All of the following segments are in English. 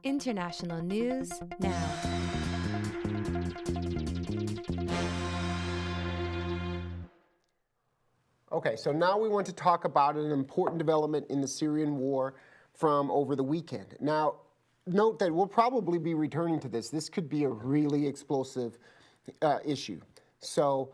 International news now. Okay, so now we want to talk about an important development in the Syrian war from over the weekend. Now, note that we'll probably be returning to this. This could be a really explosive issue. So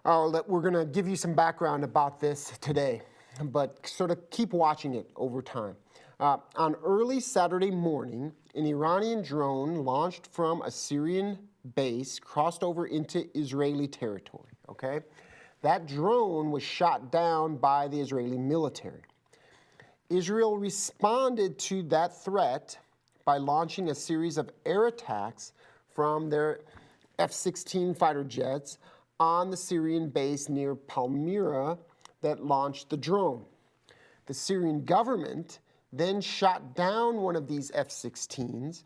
we're going to give you some background about this today, but sort of keep watching it over time. On early Saturday morning, an Iranian drone launched from a Syrian base crossed over into Israeli territory, okay? That drone was shot down by the Israeli military. Israel responded to that threat by launching a series of air attacks from their F-16 fighter jets on the Syrian base near Palmyra that launched the drone. The Syrian government then shot down one of these F-16s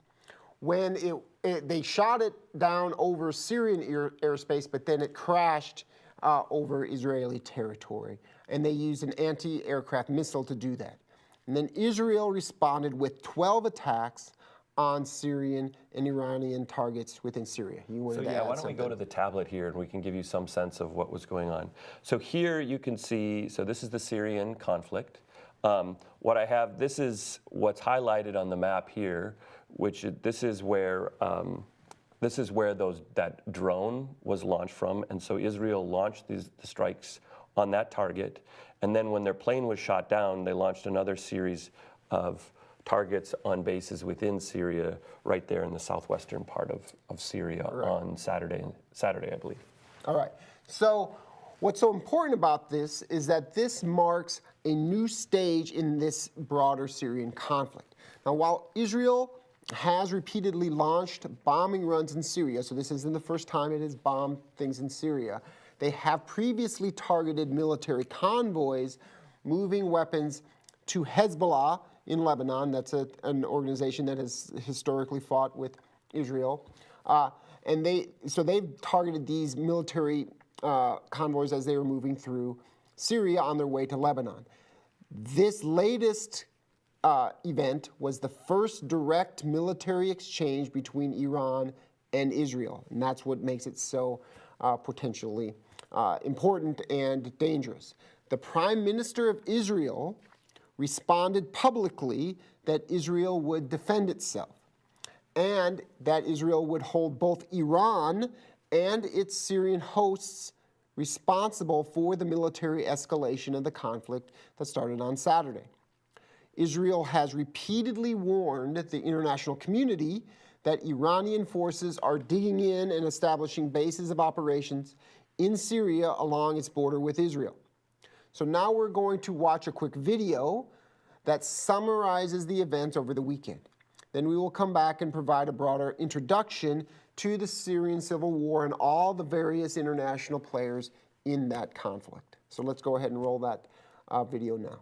when they shot it down over Syrian airspace, but then it crashed over Israeli territory. And they used an anti-aircraft missile to do that. And then Israel responded with 12 attacks on Syrian and Iranian targets within Syria. You wanted to add why don't we go to the tablet here and we can give you some sense of what was going on. So here you can see, so this is the Syrian conflict. What I have, this is what's highlighted on the map here, which this is where that drone was launched from, and so Israel launched the strikes on that target, and then when their plane was shot down, they launched another series of targets on bases within Syria, right there in the southwestern part of Syria on Saturday, I believe. All right. So what's so important about this is that this marks a new stage in this broader Syrian conflict. Now, while Israel has repeatedly launched bombing runs in Syria, so this isn't the first time it has bombed things in Syria, they have previously targeted military convoys moving weapons to Hezbollah in Lebanon. That's an organization that has historically fought with Israel. And they've targeted these military convoys as they were moving through Syria on their way to Lebanon. This latest event was the first direct military exchange between Iran and Israel, and that's what makes it so potentially important and dangerous. The Prime Minister of Israel responded publicly that Israel would defend itself and that Israel would hold both Iran and its Syrian hosts responsible for the military escalation of the conflict that started on Saturday. Israel has repeatedly warned the international community that Iranian forces are digging in and establishing bases of operations in Syria along its border with Israel. So now we're going to watch a quick video that summarizes the events over the weekend. Then we will come back and provide a broader introduction to the Syrian civil war and all the various international players in that conflict. So let's go ahead and roll that video now.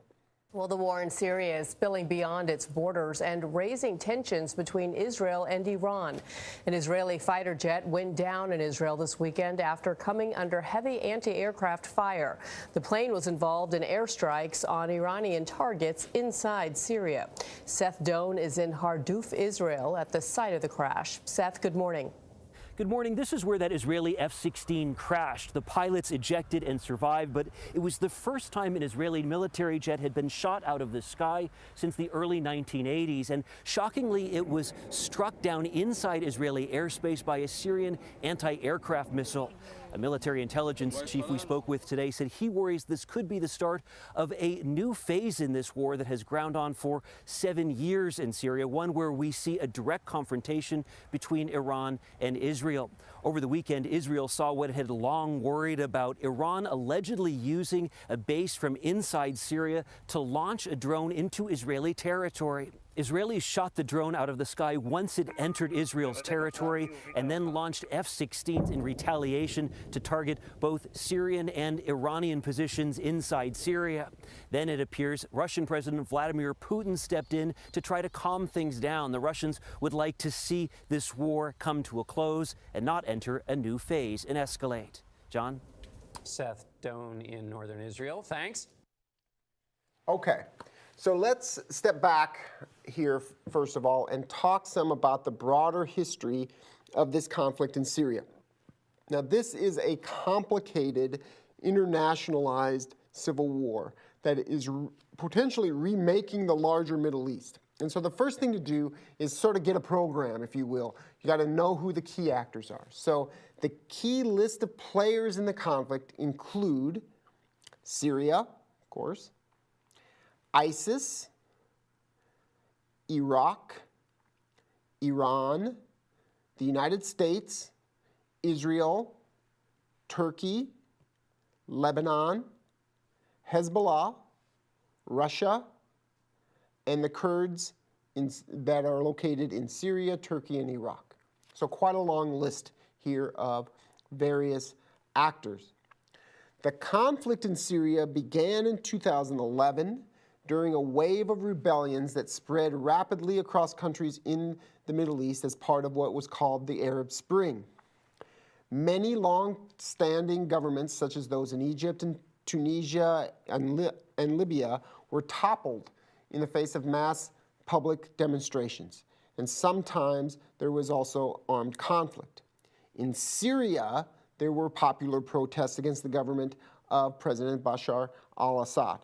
Well, the war in Syria is spilling beyond its borders and raising tensions between Israel and Iran. An Israeli fighter jet went down in Israel this weekend after coming under heavy anti-aircraft fire. The plane was involved in airstrikes on Iranian targets inside Syria. Seth Doan is in Harduf, Israel, at the site of the crash. Seth, good morning. Good morning. This is where that Israeli F-16 crashed. The pilots ejected and survived, but it was the first time an Israeli military jet had been shot out of the sky since the early 1980s. And shockingly, it was struck down inside Israeli airspace by a Syrian anti-aircraft missile. A military intelligence chief we spoke with today said he worries this could be the start of a new phase in this war that has ground on for 7 years in Syria, one where we see a direct confrontation between Iran and Israel. Over the weekend, Israel saw what it had long worried about: Iran allegedly using a base from inside Syria to launch a drone into Israeli territory. Israelis shot the drone out of the sky once it entered Israel's territory and then launched F-16s in retaliation to target both Syrian and Iranian positions inside Syria. Then it appears Russian President Vladimir Putin stepped in to try to calm things down. The Russians would like to see this war come to a close and not enter a new phase and escalate. John? Seth Doan in northern Israel. Thanks. Okay. So let's step back here, first of all, and talk some about the broader history of this conflict in Syria. Now, this is a complicated, internationalized civil war that is potentially remaking the larger Middle East. And so the first thing to do is sort of get a program, if you will. You got to know who the key actors are. So the key list of players in the conflict include Syria, of course, ISIS, Iraq, Iran, the United States, Israel, Turkey, Lebanon, Hezbollah, Russia, and the Kurds that are located in Syria, Turkey, and Iraq. So quite a long list here of various actors. The conflict in Syria began in 2011 during a wave of rebellions that spread rapidly across countries in the Middle East as part of what was called the Arab Spring. Many long-standing governments, such as those in Egypt and Tunisia and Libya, were toppled in the face of mass public demonstrations, and sometimes there was also armed conflict. In Syria, there were popular protests against the government of President Bashar al-Assad.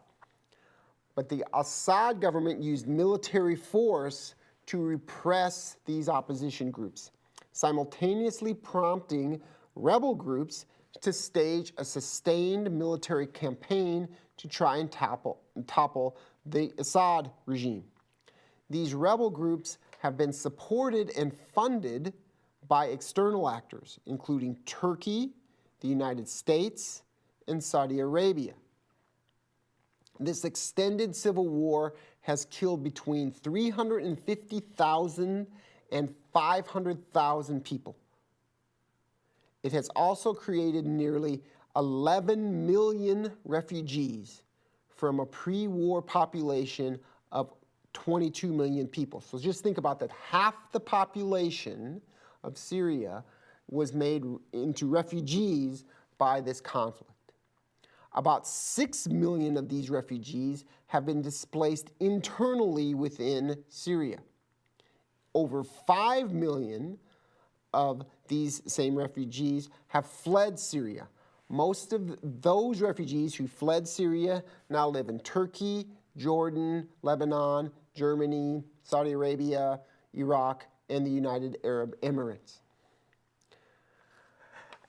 But the Assad government used military force to repress these opposition groups, simultaneously prompting rebel groups to stage a sustained military campaign to try and topple the Assad regime. These rebel groups have been supported and funded by external actors, including Turkey, the United States, and Saudi Arabia. This extended civil war has killed between 350,000 and 500,000 people. It has also created nearly 11 million refugees from a pre-war population of 22 million people. So just think about that. Half the population of Syria was made into refugees by this conflict. About 6 million of these refugees have been displaced internally within Syria. Over 5 million of these same refugees have fled Syria. Most of those refugees who fled Syria now live in Turkey, Jordan, Lebanon, Germany, Saudi Arabia, Iraq, and the United Arab Emirates.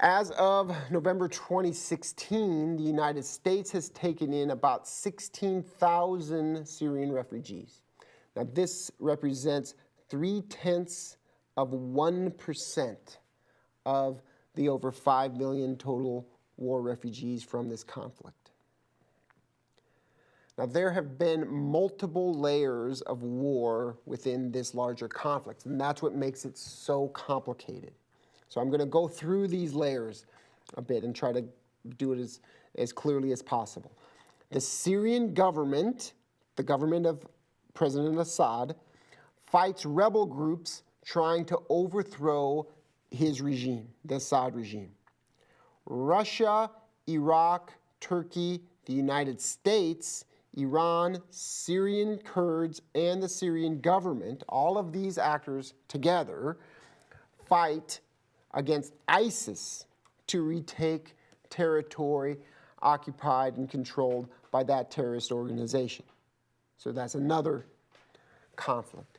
As of November 2016, the United States has taken in about 16,000 Syrian refugees. Now, this represents 0.3% of the over 5 million total war refugees from this conflict. Now, there have been multiple layers of war within this larger conflict, and that's what makes it so complicated. So I'm going to go through these layers a bit and try to do it as clearly as possible. The Syrian government, the government of President Assad, fights rebel groups trying to overthrow his regime, the Assad regime. Russia, Iraq, Turkey, the United States, Iran, Syrian Kurds, and the Syrian government, all of these actors together fight against ISIS to retake territory occupied and controlled by that terrorist organization. So that's another conflict.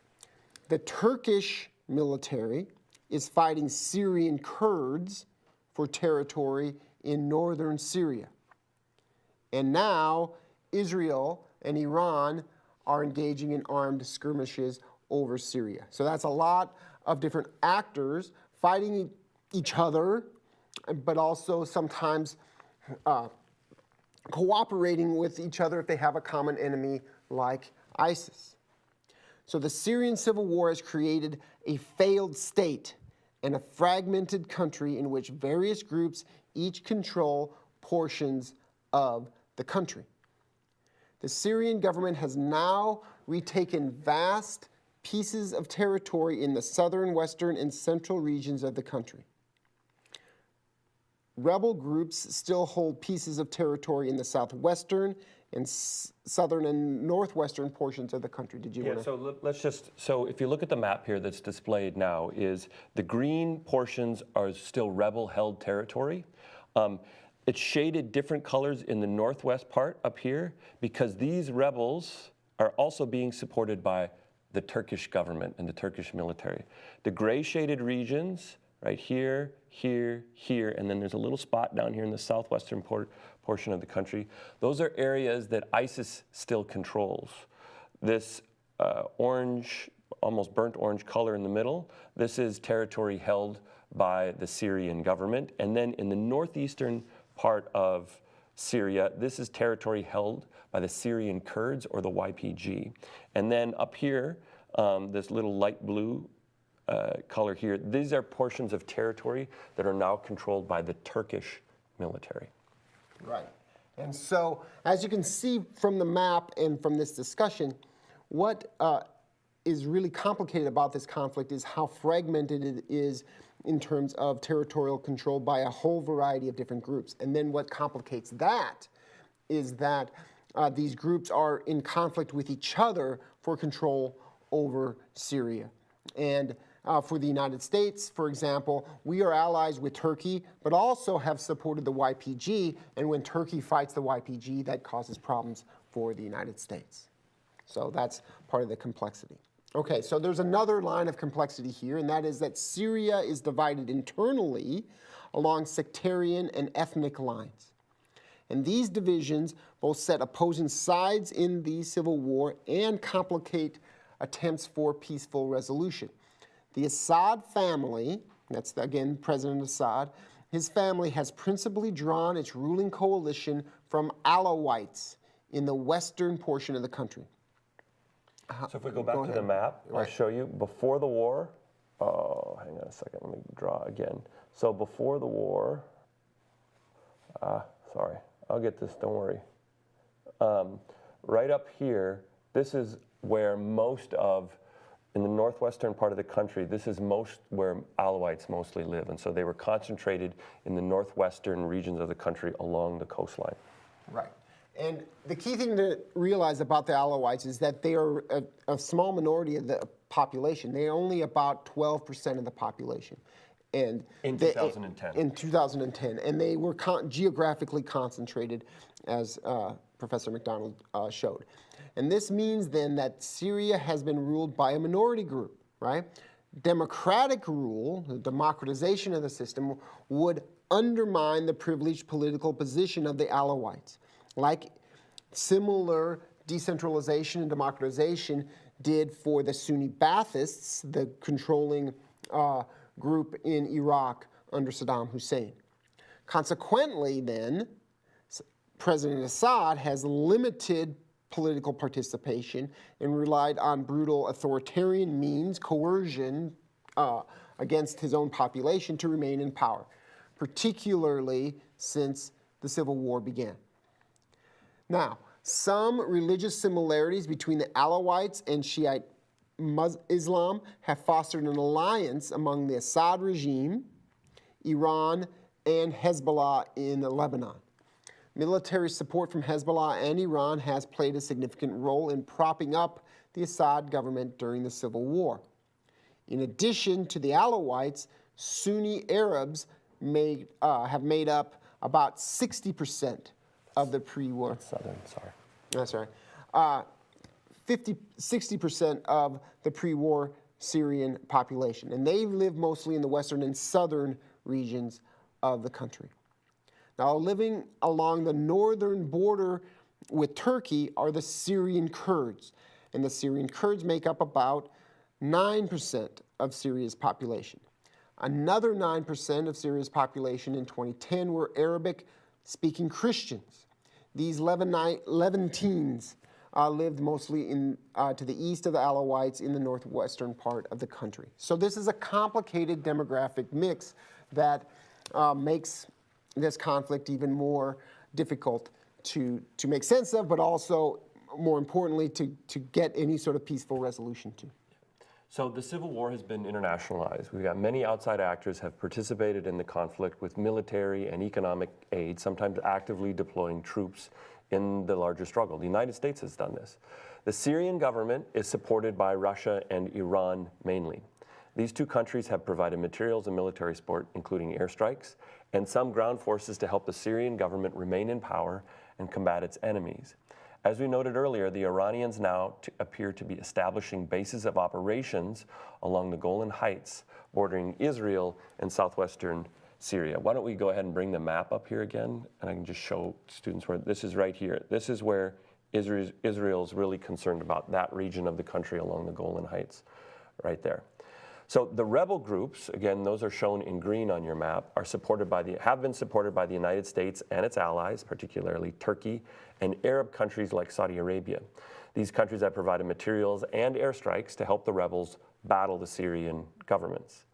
The Turkish military is fighting Syrian Kurds for territory in northern Syria. And now Israel and Iran are engaging in armed skirmishes over Syria. So that's a lot of different actors fighting each other, but also sometimes cooperating with each other if they have a common enemy like ISIS. So the Syrian civil war has created a failed state and a fragmented country in which various groups each control portions of the country. The Syrian government has now retaken vast pieces of territory in the southern, western, and central regions of the country. Rebel groups still hold pieces of territory in the southwestern and southern and northwestern portions of the country. Did you want to? So let's just, so if you look at the map here that's displayed now, is the green portions are still rebel-held territory. It's shaded different colors in the northwest part up here because these rebels are also being supported by the Turkish government and the Turkish military. The gray shaded regions, right here, here, here, and then there's a little spot down here in the southwestern portion of the country. Those are areas that ISIS still controls. This orange, almost burnt orange color in the middle, this is territory held by the Syrian government. And then in the northeastern part of Syria, this is territory held by the Syrian Kurds or the YPG. And then up here, this little light blue color here, these are portions of territory that are now controlled by the Turkish military. Right. And so, as you can see from the map and from this discussion, what is really complicated about this conflict is how fragmented it is in terms of territorial control by a whole variety of different groups. And then what complicates that is that these groups are in conflict with each other for control over Syria. And for the United States, for example, we are allies with Turkey, but also have supported the YPG. And when Turkey fights the YPG, that causes problems for the United States. So that's part of the complexity. Okay, so there's another line of complexity here, and that is that Syria is divided internally along sectarian and ethnic lines. And these divisions both set opposing sides in the civil war and complicate attempts for peaceful resolution. The Assad family, that's again President Assad, his family has principally drawn its ruling coalition from Alawites in the western portion of the country. So if we go back to the map, I'll show you before the war. Oh, hang on a second, let me draw again. So before the war, sorry, I'll get this, don't worry. Right up here, this is where most of, in the northwestern part of the country, this is where Alawites mostly live. And so they were concentrated in the northwestern regions of the country along the coastline. Right. And the key thing to realize about the Alawites is that they are a small minority of the population. They are only about 12% of the population. And in 2010. In 2010. And they were geographically concentrated, as Professor McDonald showed. And this means then that Syria has been ruled by a minority group, right? Democratic rule, the democratization of the system, would undermine the privileged political position of the Alawites. Like similar decentralization and democratization did for the Sunni Baathists, the controlling group in Iraq under Saddam Hussein. Consequently, then, President Assad has limited political participation and relied on brutal authoritarian means, coercion, against his own population to remain in power, particularly since the civil war began. Now, some religious similarities between the Alawites and Shiite Islam have fostered an alliance among the Assad regime, Iran, and Hezbollah in Lebanon. Military support from Hezbollah and Iran has played a significant role in propping up the Assad government during the civil war. In addition to the Alawites, Sunni Arabs have made up about 60% of the pre-war. Southern, sorry. That's right. 60% of the pre-war Syrian population. And they live mostly in the western and southern regions of the country. Now, living along the northern border with Turkey are the Syrian Kurds. And the Syrian Kurds make up about 9% of Syria's population. Another 9% of Syria's population in 2010 were Arabic-speaking Christians. These Levantines lived mostly to the east of the Alawites in the northwestern part of the country. So this is a complicated demographic mix that makes this conflict even more difficult to make sense of, but also, more importantly, to get any sort of peaceful resolution to. So the civil war has been internationalized. We've got many outside actors have participated in the conflict with military and economic aid, sometimes actively deploying troops in the larger struggle. The United States has done this. The Syrian government is supported by Russia and Iran mainly. These two countries have provided materials and military support, including airstrikes, and some ground forces to help the Syrian government remain in power and combat its enemies. As we noted earlier, the Iranians now appear to be establishing bases of operations along the Golan Heights, bordering Israel and southwestern Syria. Why don't we go ahead and bring the map up here again, and I can just show students where this is right here. This is where Israel's really concerned about, that region of the country along the Golan Heights, right there. So the rebel groups, again, those are shown in green on your map, have been supported by the United States and its allies, particularly Turkey and Arab countries like Saudi Arabia. These countries have provided materials and airstrikes to help the rebels battle the Syrian governments.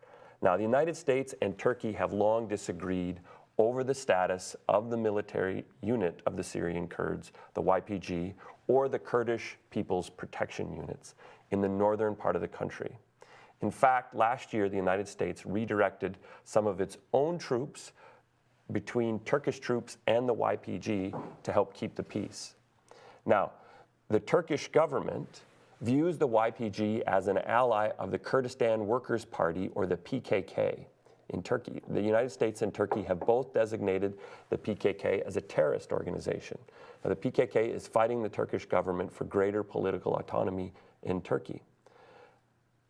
Now, the United States and Turkey have long disagreed over the status of the military unit of the Syrian Kurds, the YPG, or the Kurdish People's Protection Units in the northern part of the country. In fact, last year, the United States redirected some of its own troops between Turkish troops and the YPG to help keep the peace. Now, the Turkish government views the YPG as an ally of the Kurdistan Workers' Party, or the PKK, in Turkey. The United States and Turkey have both designated the PKK as a terrorist organization. Now, the PKK is fighting the Turkish government for greater political autonomy in Turkey.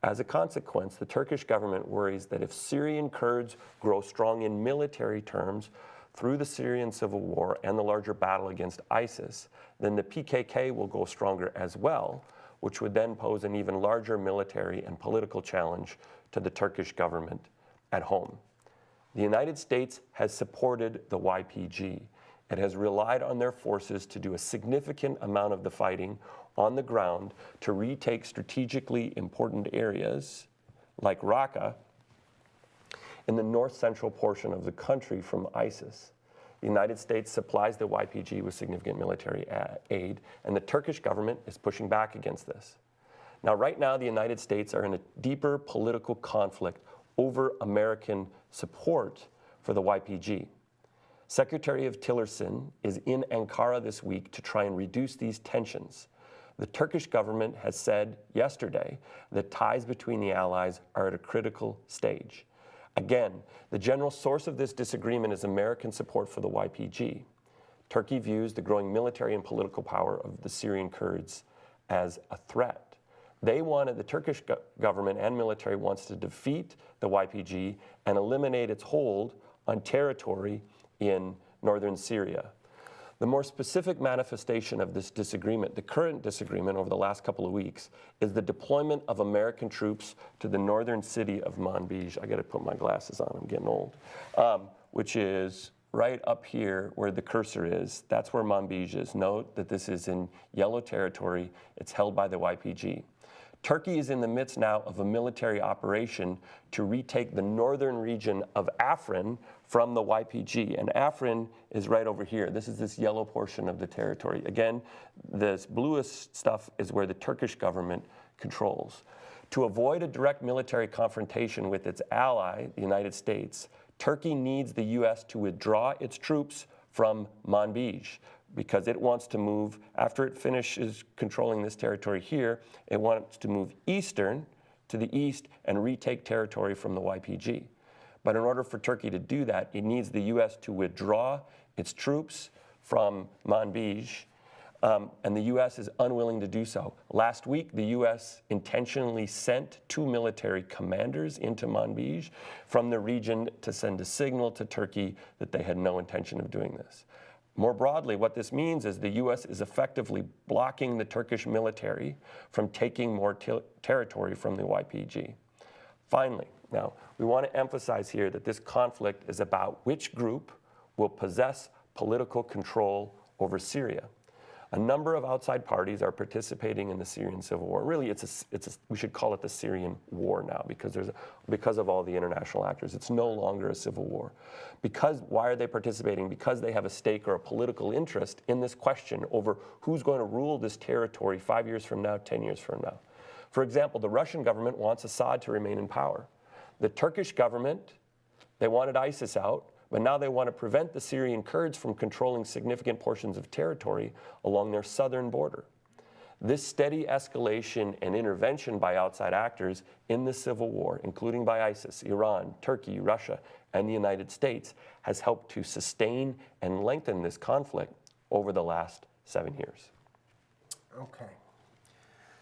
As a consequence, the Turkish government worries that if Syrian Kurds grow strong in military terms through the Syrian civil war and the larger battle against ISIS, then the PKK will go stronger as well, which would then pose an even larger military and political challenge to the Turkish government at home. The United States has supported the YPG. It has relied on their forces to do a significant amount of the fighting on the ground to retake strategically important areas like Raqqa in the north-central portion of the country from ISIS. The United States supplies the YPG with significant military aid, and the Turkish government is pushing back against this. Now, right now, the United States are in a deeper political conflict over American support for the YPG. Secretary of Tillerson is in Ankara this week to try and reduce these tensions. The Turkish government has said yesterday that ties between the allies are at a critical stage. Again, the general source of this disagreement is American support for the YPG. Turkey views the growing military and political power of the Syrian Kurds as a threat. The Turkish government and military wants to defeat the YPG and eliminate its hold on territory in northern Syria. The more specific manifestation of this disagreement, the current disagreement over the last couple of weeks, is the deployment of American troops to the northern city of Manbij. I got to put my glasses on, I'm getting old, which is right up here where the cursor is. That's where Manbij is. Note that this is in yellow territory. It's held by the YPG. Turkey is in the midst now of a military operation to retake the northern region of Afrin from the YPG. And Afrin is right over here. This is this yellow portion of the territory. Again, this bluest stuff is where the Turkish government controls. To avoid a direct military confrontation with its ally, the United States, Turkey needs the U.S. to withdraw its troops from Manbij, because it wants to move, after it finishes controlling this territory here, it wants to move eastern to the east and retake territory from the YPG. But in order for Turkey to do that, it needs the U.S. to withdraw its troops from Manbij, and the U.S. is unwilling to do so. Last week, the U.S. intentionally sent 2 military commanders into Manbij from the region to send a signal to Turkey that they had no intention of doing this. More broadly, what this means is the U.S. is effectively blocking the Turkish military from taking more territory from the YPG. Finally, now, we want to emphasize here that this conflict is about which group will possess political control over Syria. A number of outside parties are participating in the Syrian civil war. Really, we should call it the Syrian war now because of all the international actors. It's no longer a civil war. Why are they participating? Because they have a stake or a political interest in this question over who's going to rule this territory 5 years from now, 10 years from now. For example, the Russian government wants Assad to remain in power. The Turkish government, they wanted ISIS out, But now they want to prevent the Syrian Kurds from controlling significant portions of territory along their southern border. This steady escalation and intervention by outside actors in the civil war, including by ISIS, Iran, Turkey, Russia, and the United States, has helped to sustain and lengthen this conflict over the last 7 years. Okay.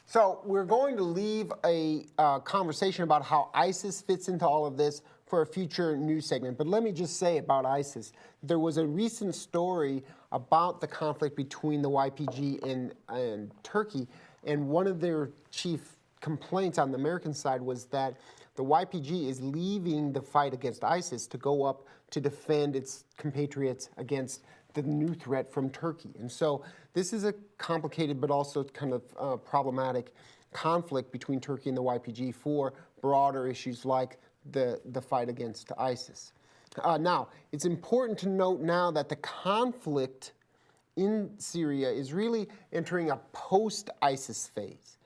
So we're going to leave a conversation about how ISIS fits into all of this for a future news segment. But let me just say about ISIS, there was a recent story about the conflict between the YPG and Turkey, and one of their chief complaints on the American side was that the YPG is leaving the fight against ISIS to go up to defend its compatriots against the new threat from Turkey. And so this is a complicated but also kind of problematic conflict between Turkey and the YPG for broader issues like the fight against ISIS. Now, it's important to note now that the conflict in Syria is really entering a post-ISIS phase.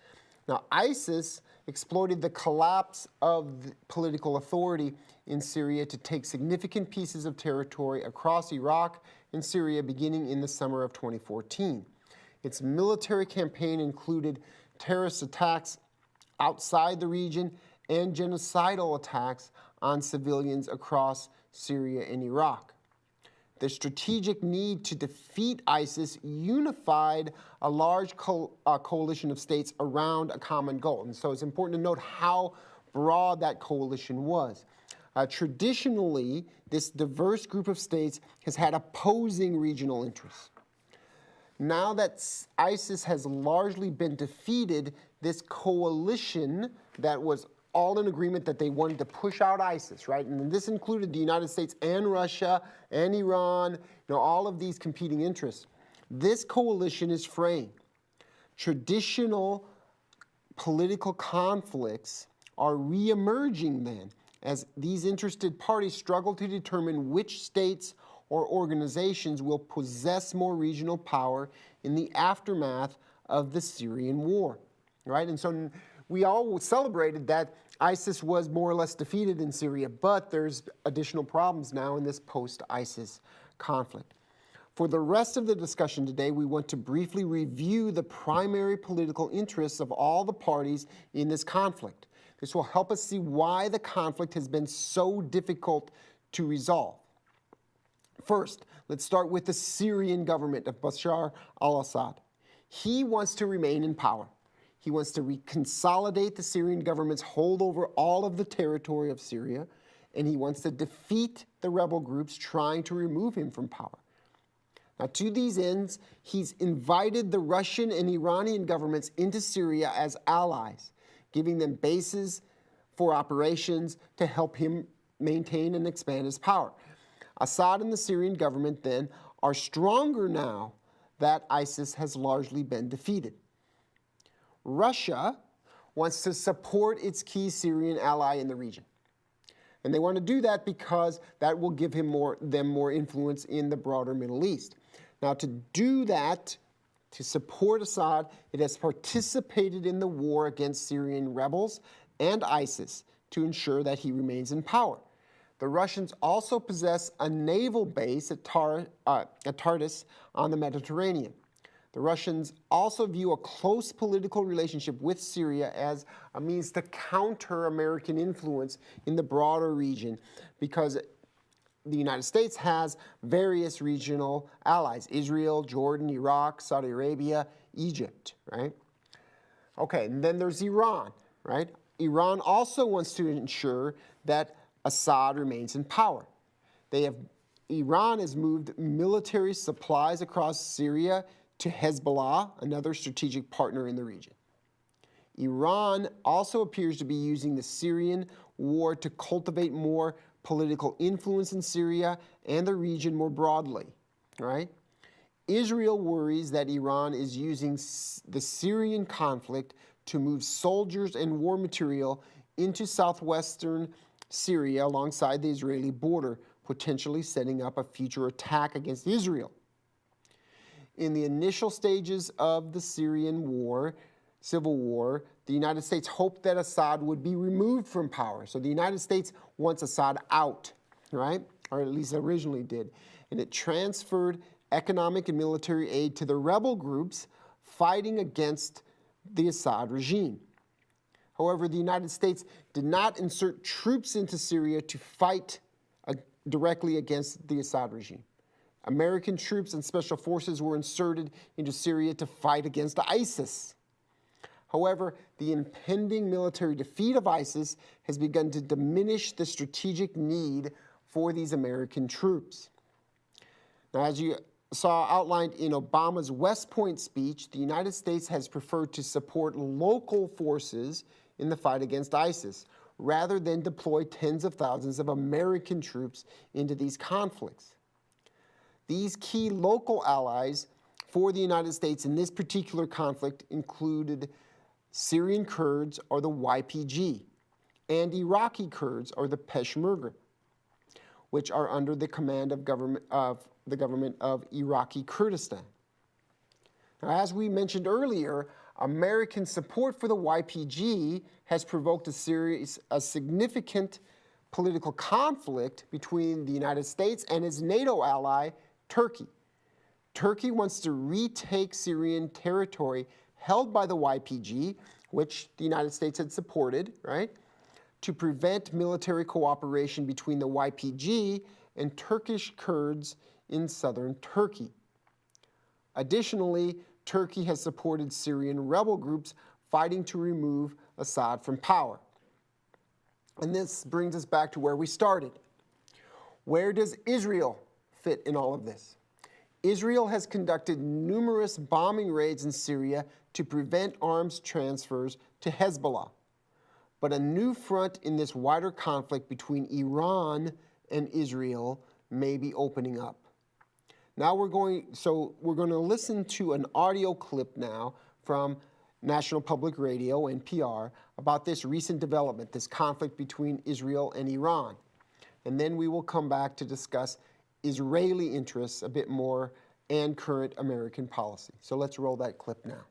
Now, ISIS exploited the collapse of the political authority in Syria to take significant pieces of territory across Iraq and Syria beginning in the summer of 2014. Its military campaign included terrorist attacks outside the region and genocidal attacks on civilians across Syria and Iraq. The strategic need to defeat ISIS unified a large coalition of states around a common goal. And so it's important to note how broad that coalition was. Traditionally, this diverse group of states has had opposing regional interests. Now that ISIS has largely been defeated, this coalition that was all in agreement that they wanted to push out ISIS, right? And this included the United States and Russia and Iran, all of these competing interests. This coalition is fraying. Traditional political conflicts are re-emerging then as these interested parties struggle to determine which states or organizations will possess more regional power in the aftermath of the Syrian war, right? And so we all celebrated that ISIS was more or less defeated in Syria, but there's additional problems now in this post-ISIS conflict. For the rest of the discussion today, we want to briefly review the primary political interests of all the parties in this conflict. This will help us see why the conflict has been so difficult to resolve. First, let's start with the Syrian government of Bashar al-Assad. He wants to remain in power. He wants to reconsolidate the Syrian government's hold over all of the territory of Syria, and he wants to defeat the rebel groups trying to remove him from power. Now, to these ends, he's invited the Russian and Iranian governments into Syria as allies, giving them bases for operations to help him maintain and expand his power. Assad and the Syrian government, then, are stronger now that ISIS has largely been defeated. Russia wants to support its key Syrian ally in the region. And they want to do that because that will give them more influence in the broader Middle East. Now, to do that, to support Assad, it has participated in the war against Syrian rebels and ISIS to ensure that he remains in power. The Russians also possess a naval base at Tartus on the Mediterranean. The Russians also view a close political relationship with Syria as a means to counter American influence in the broader region because the United States has various regional allies: Israel, Jordan, Iraq, Saudi Arabia, Egypt, right? Okay, and then there's Iran, right? Iran also wants to ensure that Assad remains in power. Iran has moved military supplies across Syria to Hezbollah, another strategic partner in the region. Iran also appears to be using the Syrian war to cultivate more political influence in Syria and the region more broadly, right? Israel worries that Iran is using the Syrian conflict to move soldiers and war material into southwestern Syria alongside the Israeli border, potentially setting up a future attack against Israel. In the initial stages of the Syrian civil war, the United States hoped that Assad would be removed from power. So the United States wants Assad out, right? or at least originally did, and it transferred economic and military aid to the rebel groups fighting against the Assad regime. However, the United States did not insert troops into Syria to fight directly against the Assad regime. American troops and special forces were inserted into Syria to fight against ISIS. However, the impending military defeat of ISIS has begun to diminish the strategic need for these American troops. Now, as you saw outlined in Obama's West Point speech, the United States has preferred to support local forces in the fight against ISIS, rather than deploy tens of thousands of American troops into these conflicts. These key local allies for the United States in this particular conflict included Syrian Kurds, or the YPG, and Iraqi Kurds, or the Peshmerga, which are under the command of the government of Iraqi Kurdistan. Now, as we mentioned earlier, American support for the YPG has provoked a significant political conflict between the United States and its NATO ally, Turkey. Turkey wants to retake Syrian territory held by the YPG, which the United States had supported, right, to prevent military cooperation between the YPG and Turkish Kurds in southern Turkey. Additionally, Turkey has supported Syrian rebel groups fighting to remove Assad from power. And this brings us back to where we started. Where does Israel fit in all of this? Israel has conducted numerous bombing raids in Syria to prevent arms transfers to Hezbollah. But a new front in this wider conflict between Iran and Israel may be opening up. Now we're going to listen to an audio clip now from National Public Radio, NPR, about this recent development, this conflict between Israel and Iran. And then we will come back to discuss Israeli interests a bit more and current American policy. So let's roll that clip now.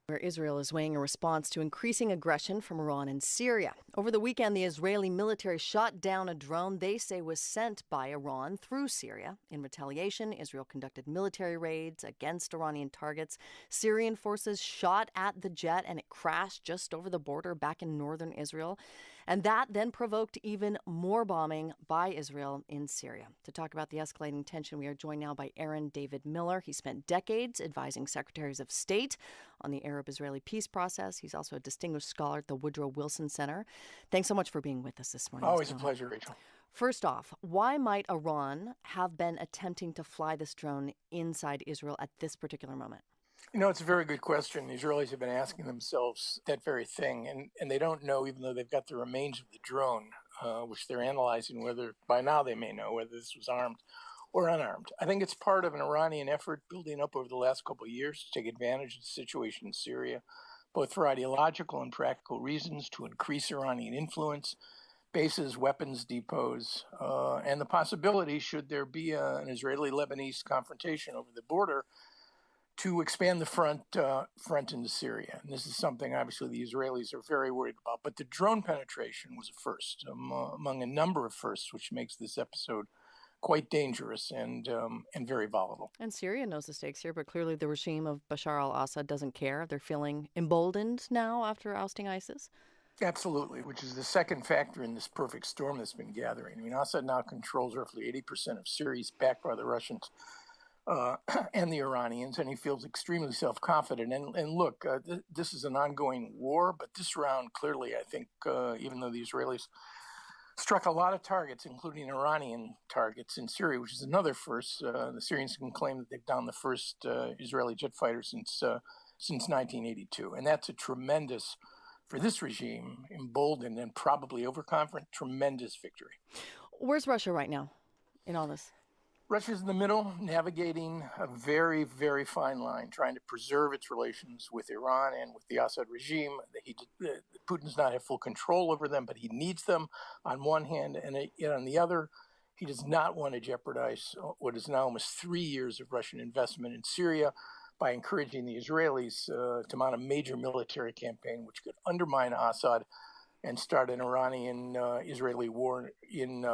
Where Israel is weighing a response to increasing aggression from Iran and Syria. Over the weekend, the Israeli military shot down a drone they say was sent by Iran through Syria. In retaliation, Israel conducted military raids against Iranian targets. Syrian forces shot at the jet and it crashed just over the border back in northern Israel. And that then provoked even more bombing by Israel in Syria. To talk about the escalating tension, we are joined now by Aaron David Miller. He spent decades advising secretaries of state on the Arab-Israeli peace process. He's also a distinguished scholar at the Woodrow Wilson Center. Thanks so much for being with us this morning. Always a pleasure, Rachel. First off, why might Iran have been attempting to fly this drone inside Israel at this particular moment? You know, it's a very good question. The Israelis have been asking themselves that very thing, and they don't know, even though they've got the remains of the drone, which they're analyzing whether, by now they may know whether this was armed or unarmed. I think it's part of an Iranian effort building up over the last couple of years to take advantage of the situation in Syria, both for ideological and practical reasons, to increase Iranian influence, bases, weapons depots, and the possibility, should there be an Israeli-Lebanese confrontation over the border, to expand the front into Syria. And this is something, obviously, the Israelis are very worried about. But the drone penetration was a first among a number of firsts, which makes this episode quite dangerous and very volatile. And Syria knows the stakes here, but clearly the regime of Bashar al-Assad doesn't care. They're feeling emboldened now after ousting ISIS. Absolutely, which is the second factor in this perfect storm that's been gathering. I mean, Assad now controls roughly 80% of Syria. He's backed by the Russians and the Iranians, and he feels extremely self-confident. And look, this is an ongoing war, but this round clearly, I think, even though the Israelis struck a lot of targets, including Iranian targets in Syria, which is another first, the Syrians can claim that they've downed the first Israeli jet fighter since 1982. And that's a tremendous, for this regime, emboldened and probably overconfident, tremendous victory. Where's Russia right now in all this? Russia's in the middle, navigating a very, very fine line, trying to preserve its relations with Iran and with the Assad regime. Putin does not have full control over them, but he needs them on one hand, and on the other, he does not want to jeopardize what is now almost 3 years of Russian investment in Syria by encouraging the Israelis to mount a major military campaign which could undermine Assad and start an Iranian-Israeli war in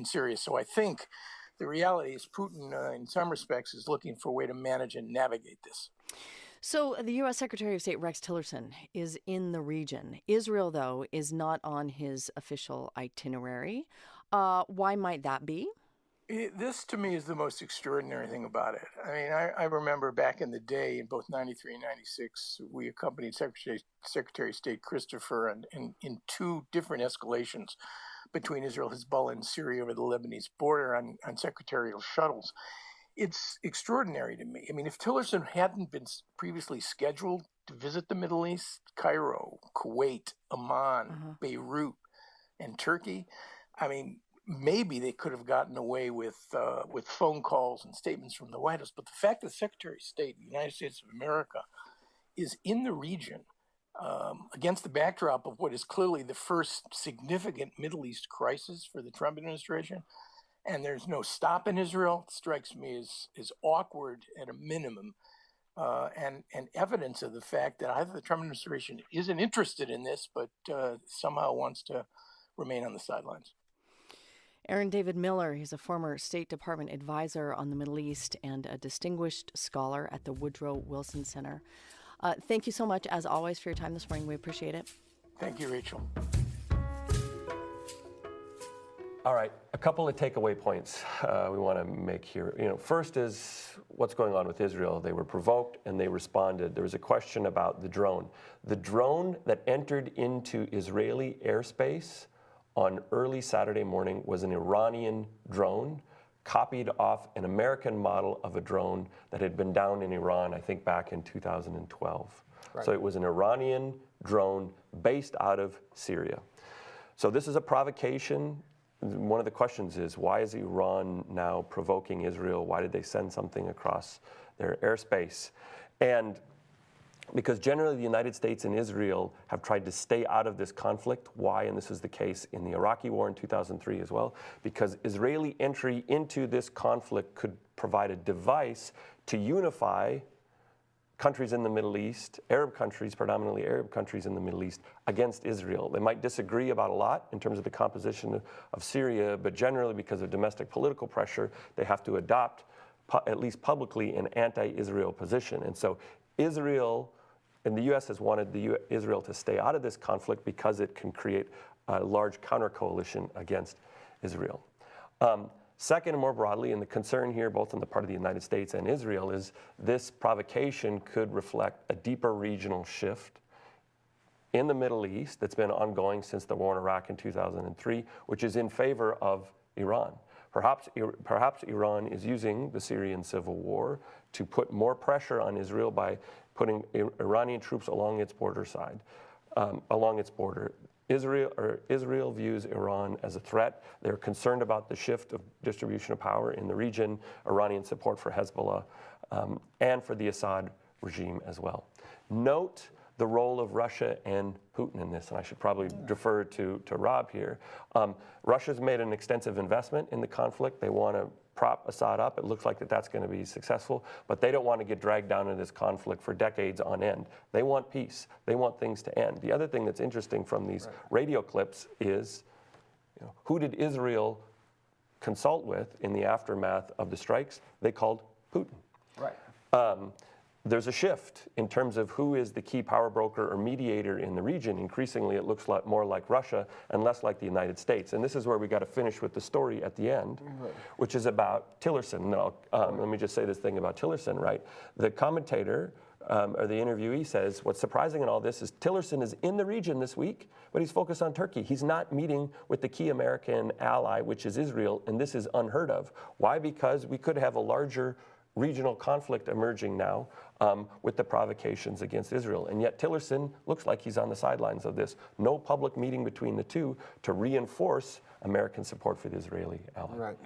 Syria. So I think the reality is Putin, in some respects, is looking for a way to manage and navigate this. So the U.S. Secretary of State Rex Tillerson is in the region. Israel, though, is not on his official itinerary. Why might that be? This, to me, is the most extraordinary thing about it. I mean, I remember back in the day, in both 93 and 96, we accompanied Secretary of State Christopher in two different escalations between Israel, Hezbollah, and Syria over the Lebanese border on secretarial shuttles. It's extraordinary to me. I mean, if Tillerson hadn't been previously scheduled to visit the Middle East, Cairo, Kuwait, Amman, Beirut, and Turkey, I mean, maybe they could have gotten away with phone calls and statements from the White House. But the fact that the Secretary of State of the United States of America is in the region against the backdrop of what is clearly the first significant Middle East crisis for the Trump administration, and there's no stop in Israel, strikes me as awkward at a minimum, and evidence of the fact that either the Trump administration isn't interested in this, but somehow wants to remain on the sidelines. Aaron David Miller, he's a former State Department advisor on the Middle East and a distinguished scholar at the Woodrow Wilson Center. Thank you so much, as always, for your time this morning. We appreciate it. Thank you, Rachel. All right, a couple of takeaway points we want to make here. First is what's going on with Israel. They were provoked and they responded. There was a question about the drone. The drone that entered into Israeli airspace on early Saturday morning was an Iranian drone, copied off an American model of a drone that had been down in Iran, I think back in 2012. Right. So it was an Iranian drone based out of Syria. So this is a provocation. One of the questions is, why is Iran now provoking Israel? Why did they send something across their airspace? And because generally the United States and Israel have tried to stay out of this conflict. Why? And this is the case in the Iraqi war in 2003 as well. Because Israeli entry into this conflict could provide a device to unify countries in the Middle East, Arab countries, predominantly Arab countries in the Middle East, against Israel. They might disagree about a lot in terms of the composition of Syria, but generally because of domestic political pressure, they have to adopt, at least publicly, an anti-Israel position. And so Israel, and the U.S. has wanted Israel to stay out of this conflict because it can create a large counter-coalition against Israel. Second, and more broadly, and the concern here, both on the part of the United States and Israel, is this provocation could reflect a deeper regional shift in the Middle East that's been ongoing since the war in Iraq in 2003, which is in favor of Iran. Perhaps Iran is using the Syrian civil war to put more pressure on Israel by putting Iranian troops along its border. Israel views Iran as a threat. They're concerned about the shift of distribution of power in the region, Iranian support for Hezbollah, and for the Assad regime as well. Note the role of Russia and Putin in this, and I should probably defer to Rob here. Russia's made an extensive investment in the conflict. They want to prop Assad up. It looks like that's going to be successful, but they don't want to get dragged down in this conflict for decades on end. They want peace. They want things to end. The other thing that's interesting from these radio clips is, who did Israel consult with in the aftermath of the strikes? They called Putin. Right. There's a shift in terms of who is the key power broker or mediator in the region. Increasingly, it looks more like Russia and less like the United States. And this is where we got to finish with the story at the end, which is about Tillerson. Now, let me just say this thing about Tillerson, right? The commentator or the interviewee says, what's surprising in all this is Tillerson is in the region this week, but he's focused on Turkey. He's not meeting with the key American ally, which is Israel, and this is unheard of. Why? Because we could have a larger regional conflict emerging now with the provocations against Israel. And yet Tillerson looks like he's on the sidelines of this. No public meeting between the two to reinforce American support for the Israeli ally. Right.